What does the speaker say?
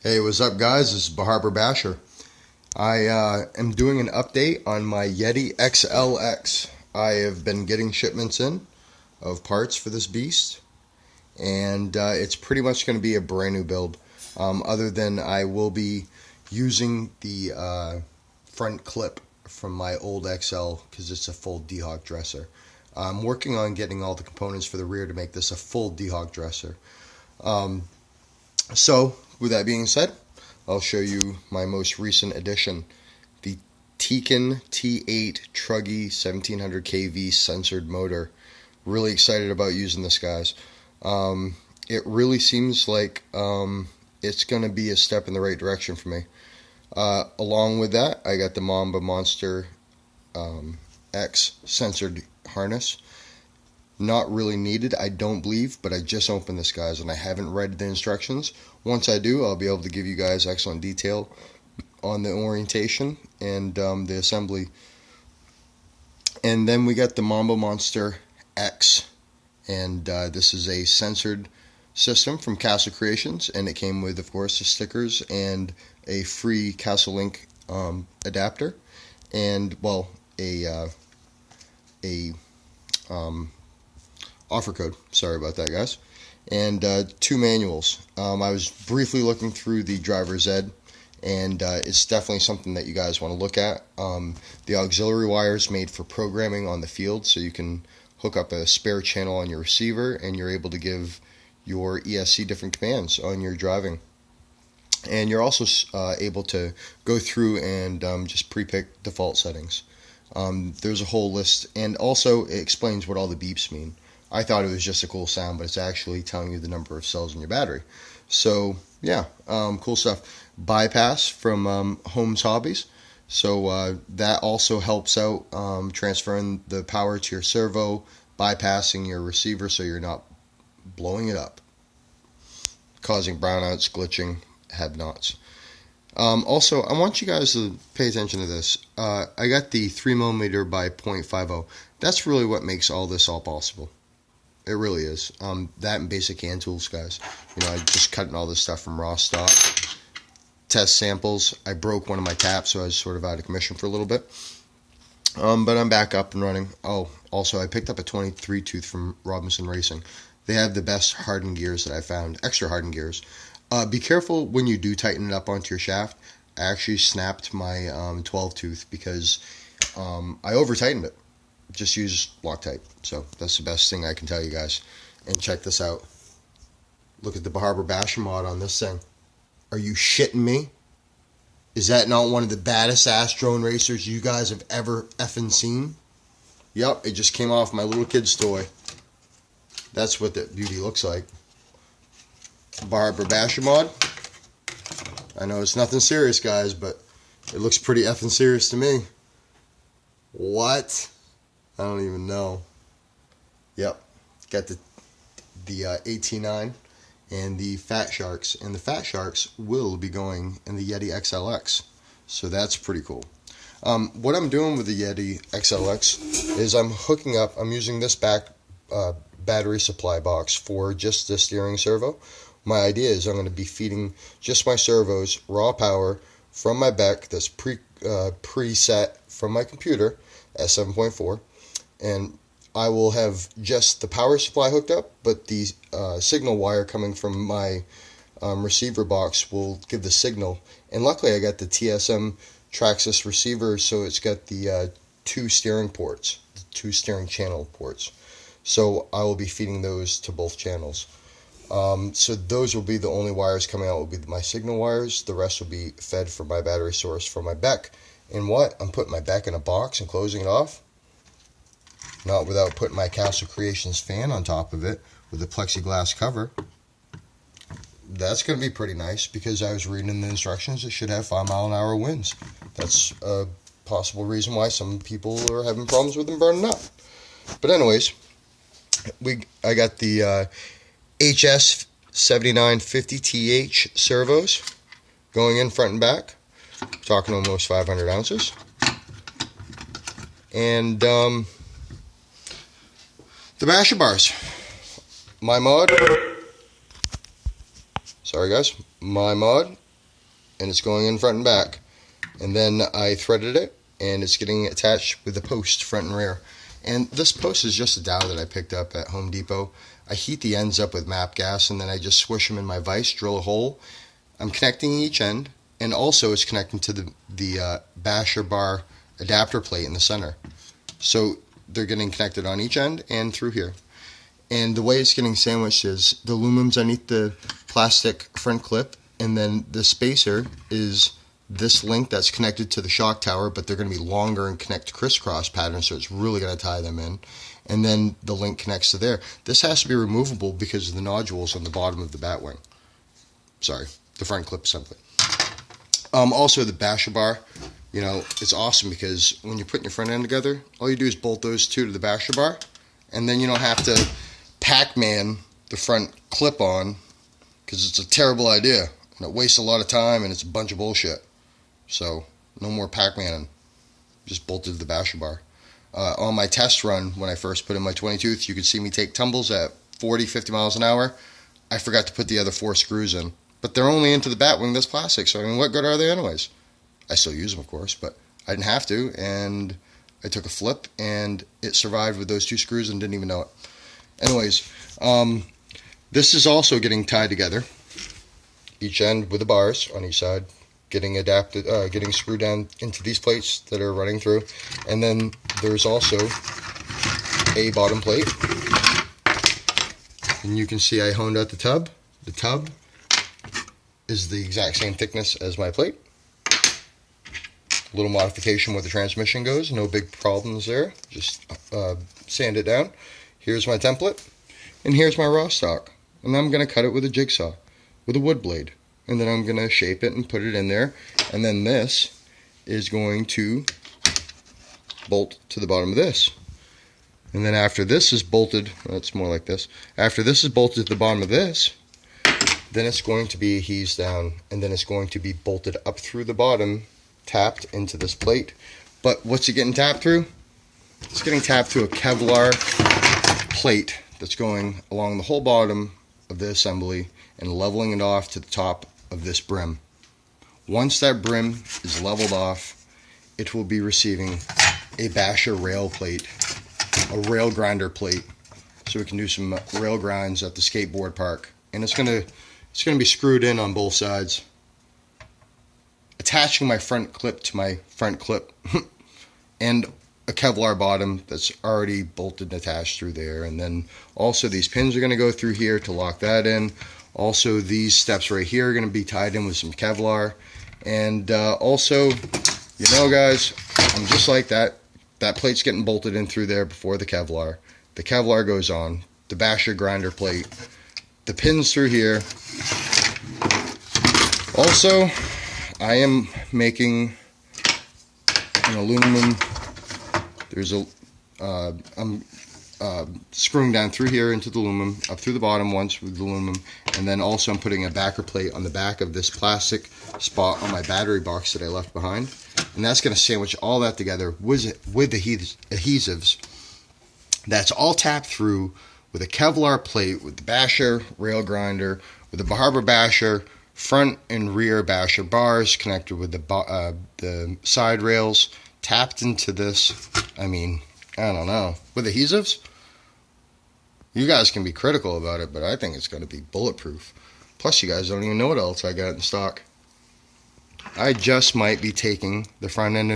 Hey, what's up guys? This is Harbor Basher. I am doing an update on my Yeti XLX. I have been getting shipments in of parts for this beast, and it's pretty much going to be a brand new build. Other than I will be using the front clip from my old XL because it's a full DHawk dresser. I'm working on getting all the components for the rear to make this a full DHawk dresser. So, with that being said, I'll show you my most recent addition, the Tekin T8 truggy 1700 kV censored motor. Really excited about using this, guys. It really seems like it's going to be a step in the right direction for me. Along with that, I got the Mamba Monster X censored harness. Not really needed, I don't believe, but I just opened this, guys, and I haven't read the instructions. Once I do, I'll be able to give you guys excellent detail on the orientation and the assembly. And then we got the Mamba Monster X, and this is a censored system from Castle Creations, and it came with, of course, the stickers and a free Castle Link adapter, and, well, a offer code. Sorry about that, guys. And 2 manuals. I was briefly looking through the driver's ed, and it's definitely something that you guys want to look at. The auxiliary wires made for programming on the field, so you can hook up a spare channel on your receiver, and you're able to give your ESC different commands on your driving. And you're also able to go through and just pre-pick default settings. There's a whole list, and also it explains what all the beeps mean. I thought it was just a cool sound, but it's actually telling you the number of cells in your battery. So, yeah, cool stuff. Bypass from Holmes Hobbies. So that also helps out transferring the power to your servo, bypassing your receiver so you're not blowing it up, causing brownouts, glitching, have-nots. Also, I want you guys to pay attention to this. I got the 3mm by 0.50. That's really what makes all this all possible. It really is. That and basic hand tools, guys. You know, I just cutting all this stuff from raw stock. Test samples. I broke one of my taps, so I was sort of out of commission for a little bit. But I'm back up and running. Oh, also, I picked up a 23 tooth from Robinson Racing. They have the best hardened gears that I found. Extra hardened gears. Be careful when you do tighten it up onto your shaft. I actually snapped my 12 tooth because I over tightened it. Just use Loctite. So that's the best thing I can tell you guys. And check this out. Look at the Harbor Basher mod on this thing. Are you shitting me? Is that not one of the baddest ass drone racers you guys have ever effing seen? Yep, it just came off my little kid's toy. That's what that beauty looks like. Harbor Basher mod. I know it's nothing serious, guys, but it looks pretty effing serious to me. What? I don't even know. Yep, got the AT9 and the Fat Sharks, and the Fat Sharks will be going in the Yeti XLX, so that's pretty cool. What I'm doing with the Yeti XLX is I'm using this back battery supply box for just the steering servo. My idea is I'm going to be feeding just my servos raw power from my Beck that's preset from my computer at 7.4, and I will have just the power supply hooked up, but the signal wire coming from my receiver box will give the signal. And luckily I got the TSM Traxxas receiver, so it's got the 2 steering ports, the 2 steering channel ports. So I will be feeding those to both channels. So those will be the only wires coming out will be my signal wires. The rest will be fed from my battery source from my Beck. And what? I'm putting my Beck in a box and closing it off. Not without putting my Castle Creations fan on top of it with a plexiglass cover. That's going to be pretty nice because I was reading in the instructions it should have 5-mile-an-hour winds. That's a possible reason why some people are having problems with them burning up. But anyways, I got the HS 7950TH servos going in front and back. Talking almost 500 ounces. And the Basher bars. My mod. Sorry guys. My mod and it's going in front and back. And then I threaded it, and it's getting attached with a post front and rear. And this post is just a dowel that I picked up at Home Depot. I heat the ends up with MAP gas, and then I just swish them in my vise, drill a hole. I'm connecting each end, and also it's connecting to the basher bar adapter plate in the center. So they're getting connected on each end and through here. And the way it's getting sandwiched is the aluminum's underneath the plastic front clip, and then the spacer is this link that's connected to the shock tower, but they're going to be longer and connect crisscross pattern, so it's really going to tie them in. And then the link connects to there. This has to be removable because of the nodules on the bottom of the bat wing. Sorry, the front clip assembly. Also, the basher bar, you know, it's awesome because when you're putting your front end together, all you do is bolt those two to the basher bar, and then you don't have to Pac-Man the front clip on, because it's a terrible idea and it wastes a lot of time and it's a bunch of bullshit. So no more Pac-Man, just bolted to the basher bar. On my test run when I first put in my 20 tooth, you could see me take tumbles at 40-50 miles an hour. I forgot to put the other 4 screws in, but they're only into the bat wing that's plastic, so I mean, what good are they anyways? I still use them, of course, but I didn't have to, and I took a flip and it survived with those 2 screws and didn't even know it. Anyways, this is also getting tied together, each end with the bars on each side, getting adapted, getting screwed down into these plates that are running through. And then there's also a bottom plate, and you can see I honed out the tub. The tub is the exact same thickness as my plate. A little modification where the transmission goes, no big problems there, just sand it down. Here's my template, and here's my raw stock, and I'm going to cut it with a jigsaw, with a wood blade, and then I'm going to shape it and put it in there, and then this is going to bolt to the bottom of this. And then after this is bolted, well, it's more like this, after this is bolted to the bottom of this, then it's going to be eased down, and then it's going to be bolted up through the bottom, tapped into this plate. But what's it getting tapped through? It's getting tapped through a Kevlar plate that's going along the whole bottom of the assembly and leveling it off to the top of this brim. Once that brim is leveled off, it will be receiving a basher rail plate, a rail grinder plate, so we can do some rail grinds at the skateboard park. And it's gonna be screwed in on both sides, attaching my front clip to my front clip, and a Kevlar bottom that's already bolted and attached through there. And then also these pins are going to go through here to lock that in. Also these steps right here are going to be tied in with some Kevlar. And also, you know guys, I'm just like that. That plate's getting bolted in through there before the Kevlar. The Kevlar goes on, the basher grinder plate, the pins through here. Also, I am making an aluminum. There's a, I'm screwing down through here into the aluminum, up through the bottom once with the aluminum, and then also I'm putting a backer plate on the back of this plastic spot on my battery box that I left behind, and that's going to sandwich all that together with adhesives. That's all tapped through with a Kevlar plate, with the basher rail grinder, with the barber basher, front and rear basher bars connected with the side rails, tapped into this. I mean, I don't know, with adhesives. You guys can be critical about it, but I think it's going to be bulletproof. Plus, you guys don't even know what else I got in stock. I just might be taking the front end